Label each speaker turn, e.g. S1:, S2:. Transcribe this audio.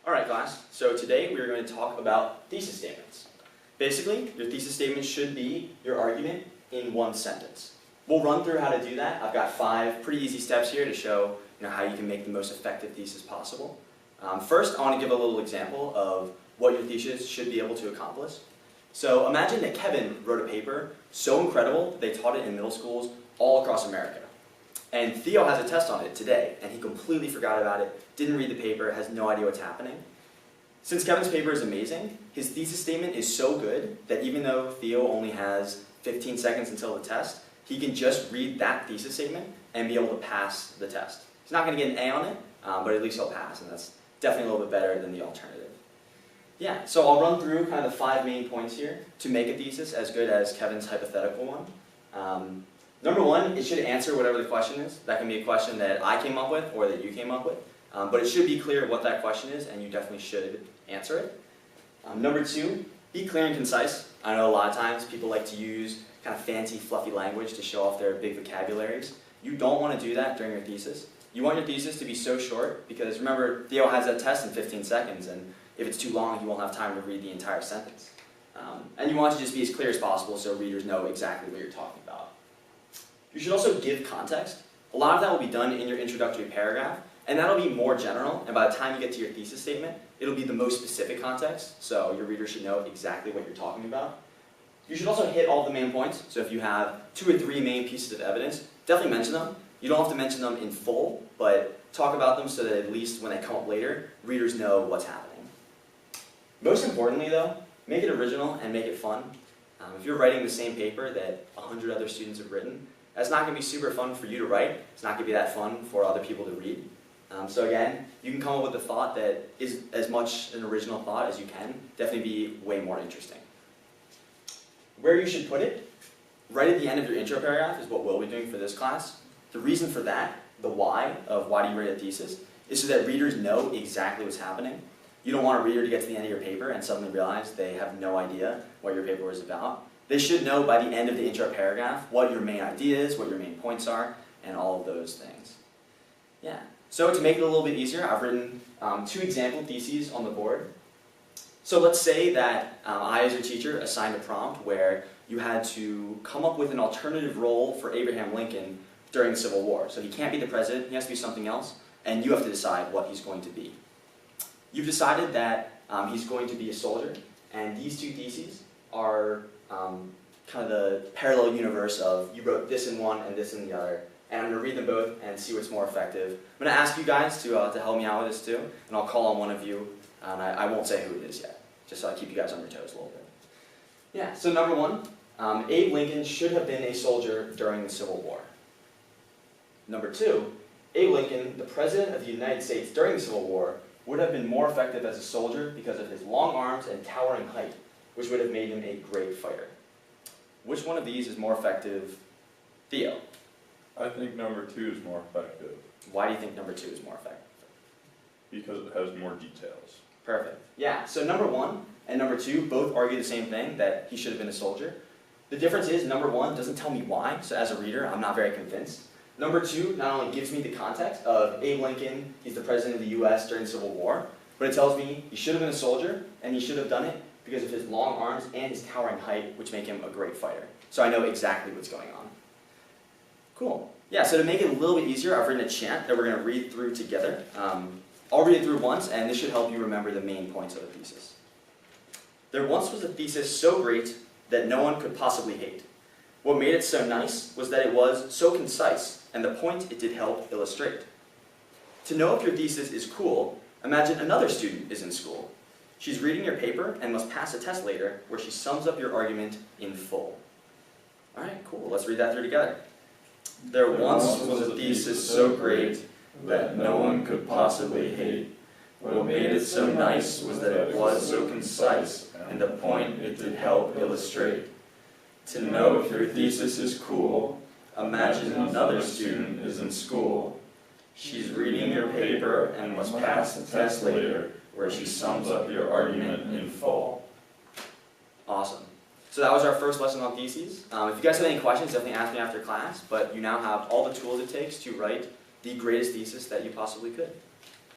S1: Alright class, so today we are going to talk about thesis statements. Basically, your thesis statement should be your argument in one sentence. We'll run through how to do that. I've got 5 pretty easy steps here to show how you can make the most effective thesis possible. First, I want to give a little example of what your thesis should be able to accomplish. So imagine that Kevin wrote a paper so incredible that they taught it in middle schools all across America. And Theo has a test on it today, and he completely forgot about it, didn't read the paper, has no idea what's happening. Since Kevin's paper is amazing, his thesis statement is so good that even though Theo only has 15 seconds until the test, he can just read that thesis statement and be able to pass the test. He's not going to get an A on it, but at least he'll pass, and that's definitely a little bit better than the alternative. Yeah, so I'll run through kind of the 5 main points here to make a thesis as good as Kevin's hypothetical one. Number 1, it should answer whatever the question is. That can be a question that I came up with or that you came up with. But it should be clear what that question is, and you definitely should answer it. Number 2, be clear and concise. I know a lot of times people like to use kind of fancy, fluffy language to show off their big vocabularies. You don't want to do that during your thesis. You want your thesis to be so short because remember, Theo has that test in 15 seconds, and if it's too long, he won't have time to read the entire sentence. And you want to just be as clear as possible so readers know exactly what you're talking about. You should also give context. A lot of that will be done in your introductory paragraph, and that'll be more general, and by the time you get to your thesis statement, it'll be the most specific context, so your reader should know exactly what you're talking about. You should also hit all the main points, so if you have 2 or 3 main pieces of evidence, definitely mention them. You don't have to mention them in full, but talk about them so that at least when they come up later, readers know what's happening. Most importantly though, make it original and make it fun. If you're writing the same paper that 100 other students have written, that's not going to be super fun for you to write. It's not going to be that fun for other people to read. So again, you can come up with a thought that is as much an original thought as you can. Definitely be way more interesting. Where you should put it, right at the end of your intro paragraph is what we'll be doing for this class. The reason for that, the why of why do you write a thesis, is so that readers know exactly what's happening. You don't want a reader to get to the end of your paper and suddenly realize they have no idea what your paper was about. They should know by the end of the intro paragraph what your main idea is, what your main points are, and all of those things. Yeah. So to make it a little bit easier, I've written 2 example theses on the board. So let's say that I, as your teacher, assigned a prompt where you had to come up with an alternative role for Abraham Lincoln during the Civil War. So he can't be the president, he has to be something else, and you have to decide what he's going to be. You've decided that he's going to be a soldier, and these 2 theses are kind of the parallel universe of you wrote this in one and this in the other, and I'm going to read them both and see what's more effective. I'm going to ask you guys to help me out with this too, and I'll call on one of you, and I won't say who it is yet, just so I keep you guys on your toes a little bit. Yeah, so number 1, Abe Lincoln should have been a soldier during the Civil War. Number 2, Abe Lincoln, the President of the United States during the Civil War, would have been more effective as a soldier because of his long arms and towering height, which would have made him a great fighter. Which one of these is more effective, Theo?
S2: I think number 2 is more effective.
S1: Why do you think number 2 is more effective?
S2: Because it has more details.
S1: Perfect. Yeah, so number 1 and number 2 both argue the same thing, that he should have been a soldier. The difference is number 1 doesn't tell me why, so as a reader, I'm not very convinced. Number 2 not only gives me the context of Abe Lincoln, he's the president of the US during the Civil War, but it tells me he should have been a soldier, and he should have done it because of his long arms and his towering height, which make him a great fighter. So I know exactly what's going on. Cool. Yeah, so to make it a little bit easier, I've written a chant that we're going to read through together. I'll read it through once, and this should help you remember the main points of the thesis. There once was a thesis so great that no one could possibly hate. What made it so nice was that it was so concise, and the point it did help illustrate. To know if your thesis is cool, imagine another student is in school. She's reading your paper and must pass a test later where she sums up your argument in full. All right, cool. Let's read that through together. There once was a thesis so great that no one could possibly hate. What made it so nice was that it was so concise, and the point it did help illustrate. To know if your thesis is cool, imagine another student is in school. She's reading your paper and must pass the test later, where she sums up your argument in full. Awesome. So that was our first lesson on theses. If you guys have any questions, definitely ask me after class, but you now have all the tools it takes to write the greatest thesis that you possibly could.